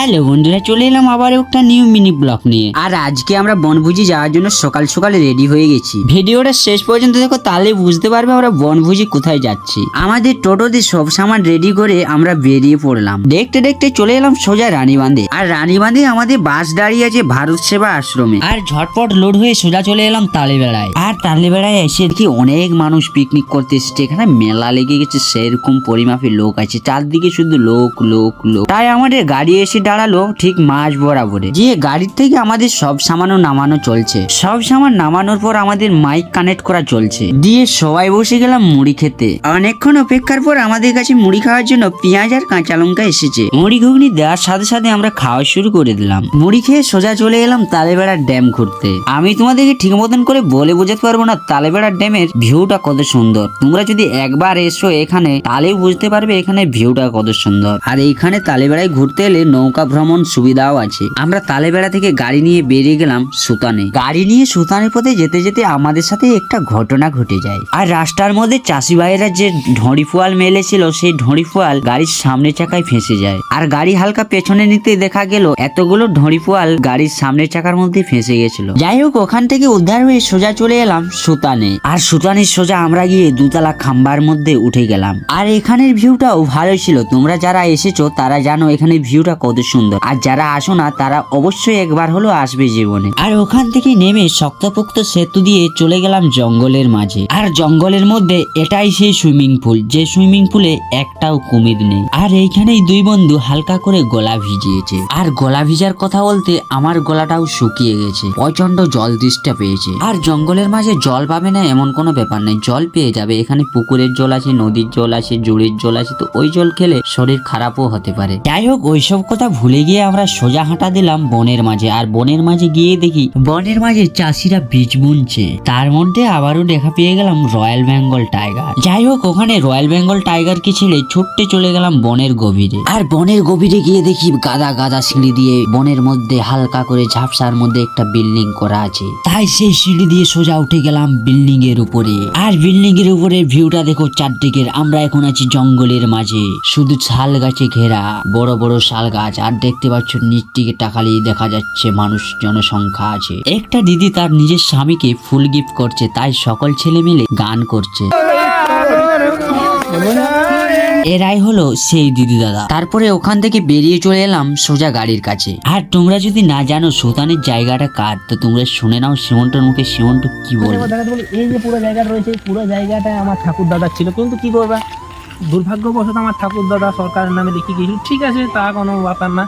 Hello বন্ধুরা, চলে এলাম আবার একটা নিউ মিনি ব্লগ নিয়ে। আর আজকে আমরা বনভোজি যাওয়ার জন্য সকাল সকালে রেডি হয়ে গেছি। ভিডিওটা শেষ পর্যন্ত দেখো, তাহলে বুঝতে পারবে আমরা বনভোজি কোথায় যাচ্ছি। আমাদের টোটোতে সব সামান রেডি করে আমরা বেরিয়ে পড়লাম। দেখতে দেখতে চলে এলাম সোজা রানীবাঁধে। আর রানীবাঁধে আমাদের বাস দাঁড়িয়ে আছে ভারত সেবা আশ্রমে। আর ঝটপট লোড হয়ে সোজা চলে এলাম তালেবেড়ায়। আর তালেবেড়ায় এসে দেখি অনেক মানুষ পিকনিক করতে এসেছে। এখানে মেলা লেগে গেছে, সেরকম পরিমাপে লোক আছে, চারদিকে শুধু লোক লোক লোক। তাই আমাদের গাড়ি এসে দাঁড়ালো ঠিক মাঝ বরাবরে। গিয়ে গাড়ির থেকে আমাদের সব সামান নামানো চলছে। সব সামান নামানোর পর আমাদের মাইক কানেক্ট করা চলছে। দিয়ে সবাই বসে গেলাম মুড়ি খেতে। অনেকক্ষণ অপেক্ষার পর আমাদের কাছে মুড়ি খাওয়ার জন্য পেঁয়াজ আর কাঁচা লঙ্কা এসেছে। মুড়ি ঘুগনি দেওয়ার সাথে সাথে আমরা খাওয়া শুরু করে দিলাম। মুড়ি খেয়ে সোজা চলে এলাম তালেবেড়ার ড্যাম ঘুরতে। আমি তোমাদেরকে ঠিক মতন করে বলে বোঝাতে পারবো না তালেবেড়ার ড্যামের ভিউটা কত সুন্দর। তোমরা যদি একবার এসো এখানে তাহলেই বুঝতে পারবে এখানে ভিউটা কত সুন্দর। আর এইখানে তালেবেড়ায় ঘুরতে এলে নৌকা ভ্রমণ সুবিধাও আছে। আমরা তালেবেড়া থেকে গাড়ি নিয়ে বেরিয়ে গেলাম সুতানে। গাড়ি নিয়ে সুতানের পথে যেতে যেতে আমাদের সাথে একটা ঘটনা ঘটে যায়। আর রাস্তার মধ্যে চাষি ভাইয়েরা যে ঢড়ি ফুয়াল মেলেছিল, সেই ঢড়ি ফুয়াল গাড়ির সামনে চাকায় ফেঁসে যায়। আর গাড়ি হালকা পেছনে নিতে দেখা গেল এতগুলো ঢড়ি ফুয়াল গাড়ির সামনের চাকার মধ্যে ফেঁসে গেছিল। যাই হোক, ওখান থেকে উদ্ধার হয়ে সোজা চলে এলাম সুতানে। আর সুতানের সোজা আমরা গিয়ে দুতলা খাম্বার মধ্যে উঠে গেলাম। আর এখানের ভিউটাও ভালো ছিল। তোমরা যারা এসেছো তারা জানো এখানে ভিউটা কত সুন্দর। আর যারা আসো না তারা অবশ্যই একবার হলো আসবে জীবনে। আর ওখান থেকে নেমে শক্তপোক্ত সেতু দিয়ে চলে গেলাম জঙ্গলের মাঝে। আর জঙ্গলের মধ্যে এটাই সেই সুইমিং পুল, যে সুইমিং পুলে একটাও কুমির নেই। আর এইখানেই দুই বন্ধু হালকা করে গলা ভিজিয়েছে। আর গলা ভিজার কথা বলতে আমার গলাটাও শুকিয়ে গেছে, প্রচন্ড জল তৃষ্ণা পেয়েছে। আর জঙ্গলের মাঝে জল পাবে না এমন কোনো ব্যাপার নেই, জল পেয়ে যাবে। এখানে পুকুরের জল আছে, নদীর জল আছে, জুড়ির জল আছে, তো ওই জল খেলে শরীর খারাপও হতে পারে। যাই হোক, ওইসব কথা ভুলে গিয়ে আমরা সোজা হাঁটা দিলাম বনের মাঝে। আর বনের মাঝে গিয়ে দেখি বনের মাঝে চাষিরা বীজ বুনছে। তার মধ্যে আবারও দেখা পেয়ে গেলাম রয়্যাল বেঙ্গল টাইগার। যাই হোক, ওখানে রয়্যাল বেঙ্গল টাইগারকে ছেড়ে ছুটতে চলে গেলাম বনের গভীরে। আর বনের গভীরে গিয়ে দেখি গাদা গাদা সিঁড়ি দিয়ে বনের মধ্যে হালকা করে ঝাপসার মধ্যে একটা বিল্ডিং করা আছে। তাই সেই সিঁড়ি দিয়ে সোজা উঠে গেলাম বিল্ডিং এর উপরে। আর বিল্ডিং এর উপরে ভিউটা দেখো চারদিকের। আমরা এখন আছি জঙ্গলের মাঝে, শুধু শাল গাছে ঘেরা, বড় বড় শাল গাছ। আর দেখতে পাচ্ছ নিচ দিকে তাকালেই দেখা যাচ্ছে মানুষ জনসংখ্যা আছে। একটা দিদি তার নিজের স্বামীকে ফুল গিফট করছে, তাই সকল ছেলে মিলে গান করছে। এরাই হলো সেই দিদি দাদা। তারপরে ওখান থেকে বেরিয়ে চলে এলাম সোজা গাড়ির কাছে। আর তোমরা যদি না জানো সুতানের জায়গাটা কার, তো তোমরা শুনে নাও সীমন্তর মুখে সীমন্ত কি বলে। এই যে পুরো জায়গা রয়েছে, পুরো জায়গাটা আমার ঠাকুর দাদা ছিল, কিন্তু কি করবা, দুর্ভাগ্যবশত আমার ঠাকুর দাদা সরকারের নামে লিখে গিয়েছিল। ঠিক আছে, তা কোনো ব্যাপার না।